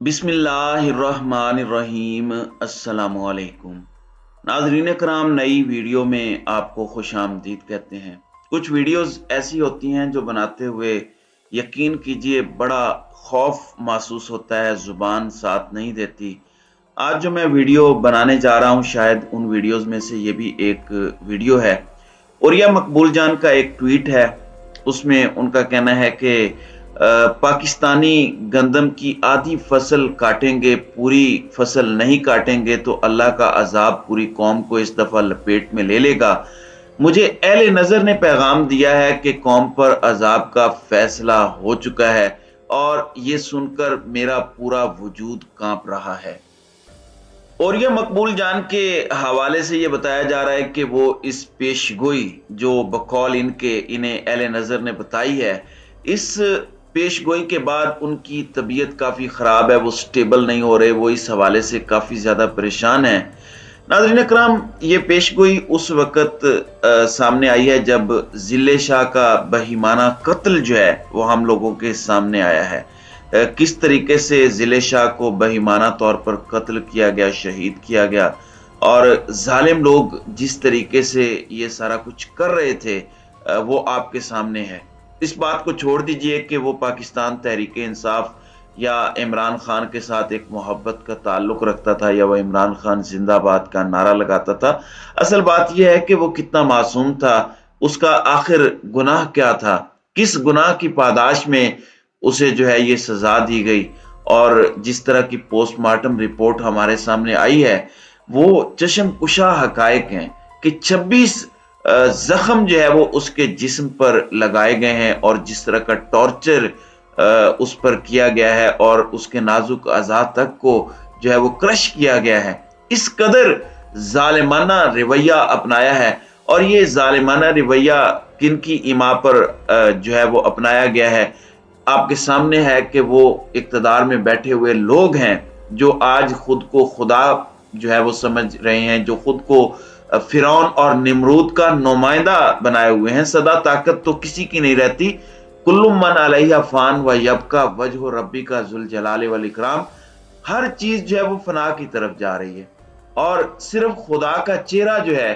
बिस्मिल्लाहिर्रहमानिर्रहीम। अस्सलामुअलैकुम। नाज़रीन कराम, नई वीडियो में आपको खुश आमदीद कहते हैं। कुछ वीडियोस ऐसी होती हैं जो बनाते हुए यकीन कीजिए बड़ा खौफ महसूस होता है, ज़ुबान साथ नहीं देती। आज जो मैं वीडियो बनाने जा रहा हूँ शायद उन वीडियोस में से ये भी एक वीडियो है। और यह मकबूल जान का एक ट्वीट है। उसमें उनका कहना है कि पाकिस्तानी गंदम की आधी फसल काटेंगे, पूरी फसल नहीं काटेंगे तो अल्लाह का अजाब पूरी कौम को इस दफा लपेट में ले लेगा। मुझे अहले नजर ने पैगाम दिया है कि कौम पर अजाब का फैसला हो चुका है और ये सुनकर मेरा पूरा वजूद कांप रहा है। और यह मकबूल जान के हवाले से ये बताया जा रहा है कि वो इस पेशगोई जो बकौल इन्हें अहले नजर ने बताई है, इस पेशगोई के बाद उनकी तबीयत काफी खराब है, वो स्टेबल नहीं हो रहे, वो इस हवाले से काफी ज्यादा परेशान है। नाज़रीन करम, ये पेशगोई उस वक्त सामने आई है जब जिले शाह का बहीमाना कत्ल जो है वो हम लोगों के सामने आया है। किस तरीके से जिले शाह को बहीमाना तौर पर कत्ल किया गया, शहीद किया गया, और जालिम लोग जिस तरीके से ये सारा कुछ कर रहे थे वो आपके सामने है। इस बात को छोड़ दीजिए कि वो पाकिस्तान तहरीक इंसाफ या इमरान खान के साथ एक मोहब्बत का ताल्लुक रखता था या वह इमरान खान जिंदाबाद का नारा लगाता था। असल बात यह है कि वो कितना मासूम था, उसका आखिर गुनाह क्या था, किस गुनाह की पादाश में उसे जो है ये सजा दी गई। और जिस तरह की पोस्टमार्टम रिपोर्ट हमारे सामने आई है वो चश्म कुशा हकायक हैं कि 26 जख्म जो है वो उसके जिस्म पर लगाए गए हैं और जिस तरह का टॉर्चर उस पर किया गया है और उसके नाजुक अज़ा तक को जो है वो क्रश किया गया है। इस कदर जालिमाना रवैया अपनाया है। और ये जालिमाना रवैया किन की इमा पर जो है वो अपनाया गया है, आपके सामने है कि वो इक्तदार में बैठे हुए लोग हैं जो आज खुद को खुदा जो है वो समझ रहे हैं, जो खुद को फिरौन और निमरूद का नुमाइंदा बनाए हुए हैं। सदा ताकत तो किसी की नहीं रहती, कुल्लु मन अलैहा फान व यबका वजह रब्बी का जुल जलाल वल इकराम। हर चीज जो है वो फना की तरफ जा रही है और सिर्फ खुदा का चेहरा जो है,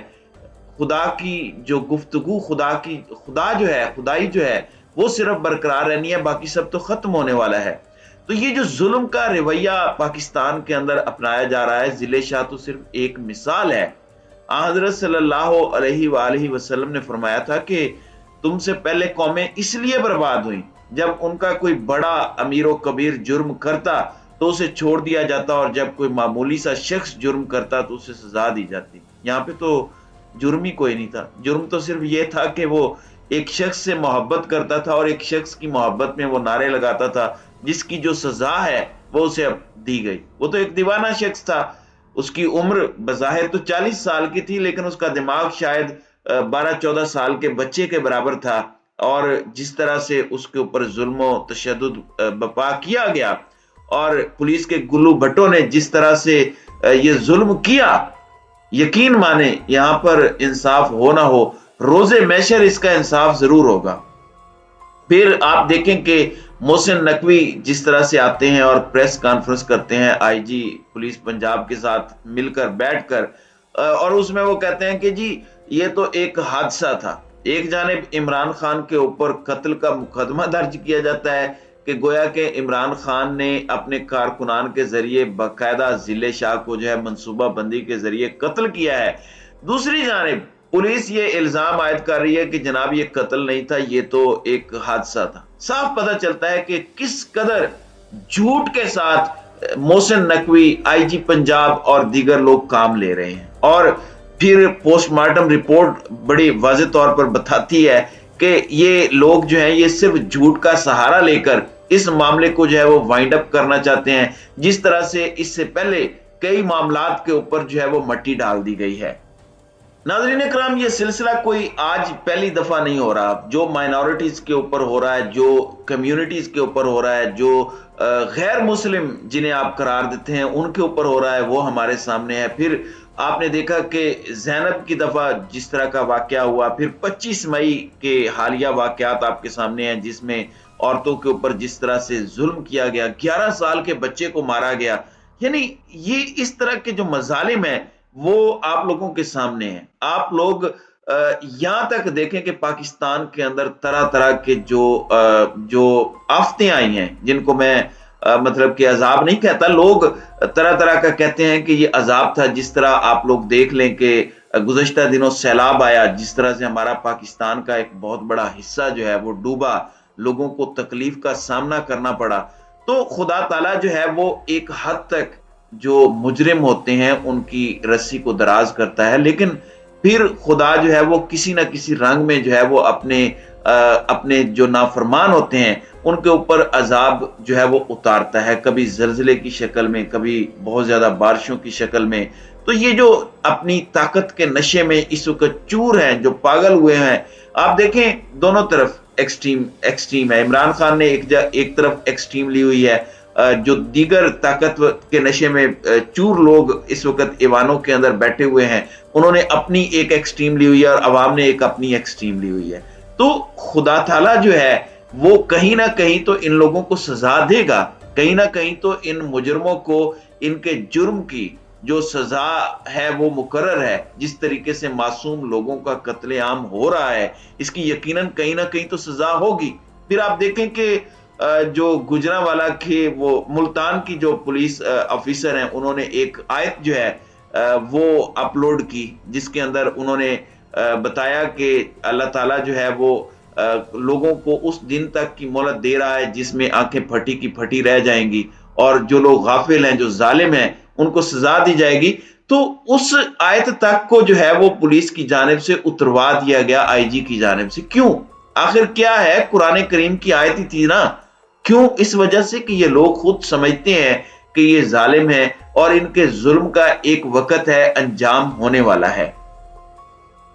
खुदा की जो गुफ्तगू, खुदा जो है, खुदाई जो है वो सिर्फ बरकरार रहनी है, बाकी सब तो खत्म होने वाला है। तो ये जो जुल्म का रवैया पाकिस्तान के अंदर अपनाया जा रहा है, जिले शाह तो सिर्फ एक मिसाल है। हजरत सल्लल्लाहु अलैहि वसल्लम ने फरमाया था कि तुमसे पहले कौमें इसलिए बर्बाद हुई जब उनका कोई बड़ा अमीर कबीर जुर्म करता तो उसे छोड़ दिया जाता और जब कोई मामूली सा शख्स जुर्म करता तो उसे सजा दी जाती। यहाँ पे तो जुर्म ही कोई नहीं था। जुर्म तो सिर्फ ये था कि वो एक शख्स से मोहब्बत करता था और एक शख्स की मोहब्बत में वो नारे लगाता था, जिसकी जो सजा है वो उसे अब दी गई। वो तो एक दीवाना शख्स था, उसकी उम्र बज़ाहिर तो 40 साल की थी लेकिन उसका दिमाग शायद 12-14 साल के बच्चे के बराबर था। और जिस तरह से उसके ऊपर जुल्म तशद्दुद बपा किया गया और पुलिस के गुल्लू भट्टों ने जिस तरह से ये जुल्म किया, यकीन माने यहां पर इंसाफ हो ना हो, रोजे मैशर इसका इंसाफ जरूर होगा। फिर आप देखें कि मोहसिन नकवी जिस तरह से आते हैं और प्रेस कॉन्फ्रेंस करते हैं आईजी पुलिस पंजाब के साथ मिलकर बैठकर, और उसमें वो कहते हैं कि जी ये तो एक हादसा था। एक जानिब इमरान खान के ऊपर कत्ल का मुकदमा दर्ज किया जाता है कि गोया के इमरान खान ने अपने कारकुनान के जरिए बाकायदा जिले शाह को जो है मंसूबा बंदी के जरिए कत्ल किया है। दूसरी जानिब पुलिस ये इल्जाम आयद कर रही है कि जनाब ये कत्ल नहीं था, ये तो एक हादसा था। साफ पता चलता है कि किस कदर झूठ के साथ मोहसिन नकवी, आईजी पंजाब और दीगर लोग काम ले रहे हैं। और फिर पोस्टमार्टम रिपोर्ट बड़ी वाज़ेह तौर पर बताती है कि ये लोग जो हैं ये सिर्फ झूठ का सहारा लेकर इस मामले को जो है वो वाइंड अप करना चाहते हैं, जिस तरह से इससे पहले कई मामलात के ऊपर जो है वो मट्टी डाल दी गई है। नाज़रीन इकराम, ये सिलसिला कोई आज पहली दफा नहीं हो रहा। जो माइनॉरिटीज के ऊपर हो रहा है, जो कम्युनिटीज के ऊपर हो रहा है, जो गैर मुस्लिम जिन्हें आप करार देते हैं उनके ऊपर हो रहा है, वो हमारे सामने है। फिर आपने देखा कि ज़ैनब की दफा जिस तरह का वाकया हुआ, फिर 25 मई के हालिया वाकयात आपके सामने हैं जिसमें عورتوں کے اوپر جس طرح سے ظلم کیا گیا، 11 سال کے بچے کو مارا گیا، یعنی یہ اس طرح کے جو مظالم ہیں وہ آپ لوگوں کے سامنے ہیں۔ آپ لوگ یہاں تک دیکھیں کہ پاکستان کے اندر طرح طرح کے جو آفتیں آئی ہیں، جن کو میں مطلب کہ عذاب نہیں کہتا، لوگ طرح طرح کا کہتے ہیں کہ یہ عذاب تھا۔ جس طرح آپ لوگ دیکھ لیں کہ گزشتہ دنوں سیلاب آیا، جس طرح سے ہمارا پاکستان کا ایک بہت بڑا حصہ جو ہے وہ ڈوبا، لوگوں کو تکلیف کا سامنا کرنا پڑا۔ تو خدا تعالیٰ جو ہے وہ ایک حد تک جو مجرم ہوتے ہیں ان کی رسی کو دراز کرتا ہے، لیکن پھر خدا جو ہے وہ کسی نہ کسی رنگ میں جو ہے وہ اپنے جو نافرمان ہوتے ہیں ان کے اوپر عذاب جو ہے وہ اتارتا ہے، کبھی زلزلے کی شکل میں، کبھی بہت زیادہ بارشوں کی شکل میں۔ تو یہ جو اپنی طاقت کے نشے میں اس وقت چور ہیں، جو پاگل ہوئے ہیں، آپ دیکھیں دونوں طرف ایکسٹریم ہے۔ عمران خان نے ایک طرف ایکسٹریم لی ہوئی ہے، جو دیگر طاقت کے نشے میں چور لوگ اس وقت ایوانوں کے اندر بیٹھے ہوئے ہیں، انہوں نے اپنی ایک ایکسٹریم لی ہوئی ہے اور عوام نے ایک اپنی ایکسٹریم لی ہوئی ہے۔ تو خدا تعالیٰ جو ہے وہ کہیں نہ کہیں تو ان لوگوں کو سزا دے گا، کہیں نہ کہیں تو ان مجرموں کو ان کے جرم کی جو سزا ہے وہ مقرر ہے۔ جس طریقے سے معصوم لوگوں کا قتل عام ہو رہا ہے، اس کی یقیناً کہیں نہ کہیں تو سزا ہوگی۔ پھر آپ دیکھیں کہ جو گجرانوالہ کے وہ ملتان کی جو پولیس آفیسر ہیں، انہوں نے ایک آیت جو ہے وہ اپلوڈ کی، جس کے اندر انہوں نے بتایا کہ اللہ تعالیٰ جو ہے وہ لوگوں کو اس دن تک کی مہلت دے رہا ہے جس میں آنکھیں پھٹی کی پھٹی رہ جائیں گی، اور جو لوگ غافل ہیں، جو ظالم ہیں، ان کو سزا دی جائے گی۔ تو اس آیت تک کو جو ہے وہ پولیس کی جانب سے اتروا دیا گیا، آئی جی کی جانب سے۔ کیوں؟ آخر کیا ہے؟ قرآن کریم کی آیت ہی تھی نا۔ کیوں؟ اس وجہ سے کہ یہ لوگ خود سمجھتے ہیں کہ یہ ظالم ہیں اور ان کے ظلم کا ایک وقت ہے، انجام ہونے والا ہے۔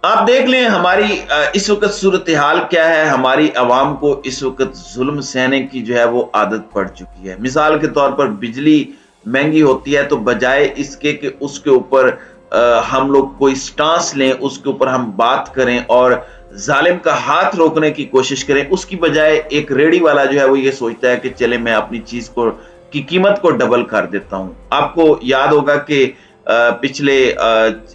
آپ دیکھ لیں ہماری اس وقت صورتحال کیا ہے۔ ہماری عوام کو اس وقت ظلم سہنے کی جو ہے وہ عادت پڑ چکی ہے۔ مثال کے طور پر بجلی مہنگی ہوتی ہے تو بجائے اس کے کہ اس کے اوپر ہم لوگ کوئی سٹانس لیں، اس کے اوپر ہم بات کریں اور ظالم کا ہاتھ روکنے کی کوشش کریں، اس کی بجائے ایک ریڑی والا جو ہے وہ یہ سوچتا ہے کہ چلے میں اپنی چیز کی قیمت کو ڈبل کر دیتا ہوں۔ آپ کو یاد ہوگا کہ پچھلے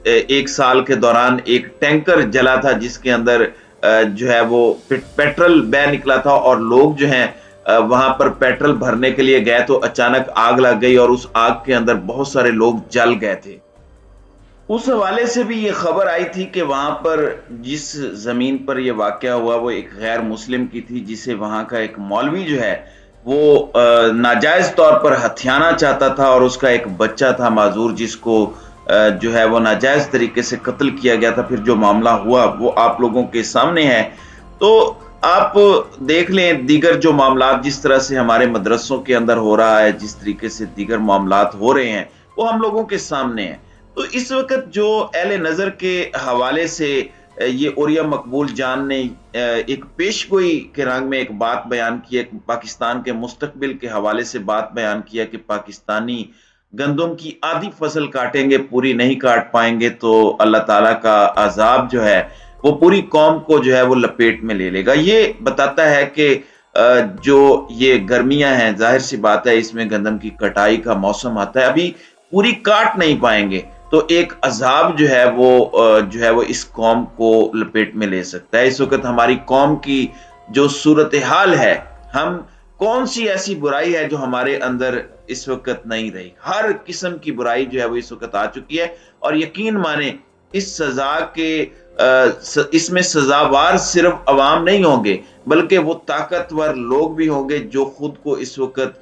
ایک سال کے دوران ایک ٹینکر جلا تھا جس کے اندر جو ہے وہ پیٹرول بہ نکلا تھا، اور لوگ جو ہیں وہاں پر پیٹرول بھرنے کے لیے گئے تو اچانک آگ لگ گئی اور اس آگ کے اندر بہت سارے لوگ جل گئے تھے۔ اس حوالے سے بھی یہ خبر آئی تھی کہ وہاں پر جس زمین پر یہ واقعہ ہوا وہ ایک غیر مسلم کی تھی، جسے وہاں کا ایک مولوی جو ہے وہ ناجائز طور پر ہتھیانا چاہتا تھا، اور اس کا ایک بچہ تھا معذور جس کو جو ہے وہ ناجائز طریقے سے قتل کیا گیا تھا۔ پھر جو معاملہ ہوا وہ آپ لوگوں کے سامنے ہے۔ تو آپ دیکھ لیں دیگر جو معاملات جس طرح سے ہمارے مدرسوں کے اندر ہو رہا ہے، جس طریقے سے دیگر معاملات ہو رہے ہیں، وہ ہم لوگوں کے سامنے ہیں۔ تو اس وقت جو اہل نظر کے حوالے سے یہ اوریا مقبول جان نے ایک پیشگوئی کے رنگ میں ایک بات بیان کی ہے، پاکستان کے مستقبل کے حوالے سے بات بیان کیا کہ پاکستانی گندم کی آدھی فصل کاٹیں گے، پوری نہیں کاٹ پائیں گے تو اللہ تعالیٰ کا عذاب جو ہے وہ پوری قوم کو جو ہے وہ لپیٹ میں لے لے گا۔ یہ بتاتا ہے کہ جو یہ گرمیاں ہیں، ظاہر سی بات ہے اس میں گندم کی کٹائی کا موسم آتا ہے، ابھی پوری کاٹ نہیں پائیں گے تو ایک عذاب جو ہے وہ اس قوم کو لپیٹ میں لے سکتا ہے۔ اس وقت ہماری قوم کی جو صورتحال ہے، ہم کون سی ایسی برائی ہے جو ہمارے اندر اس وقت نہیں رہی؟ ہر قسم کی برائی جو ہے وہ اس وقت آ چکی ہے، اور یقین مانیں اس میں سزاوار صرف عوام نہیں ہوں گے بلکہ وہ طاقتور لوگ بھی ہوں گے جو خود کو اس وقت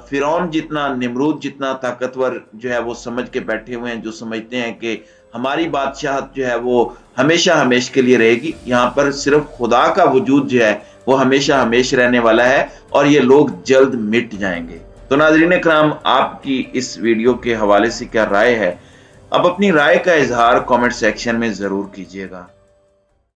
فرعون جتنا، نمرود جتنا طاقتور جو ہے وہ سمجھ کے بیٹھے ہوئے ہیں، جو سمجھتے ہیں کہ ہماری بادشاہت جو ہے وہ ہمیشہ ہمیشہ کے لیے رہے گی۔ یہاں پر صرف خدا کا وجود جو ہے وہ ہمیشہ ہمیشہ رہنے والا ہے، اور یہ لوگ جلد مٹ جائیں گے۔ تو ناظرین کرام، آپ کی اس ویڈیو کے حوالے سے کیا رائے ہے؟ اب اپنی رائے کا اظہار کامنٹ سیکشن میں ضرور کیجیے گا۔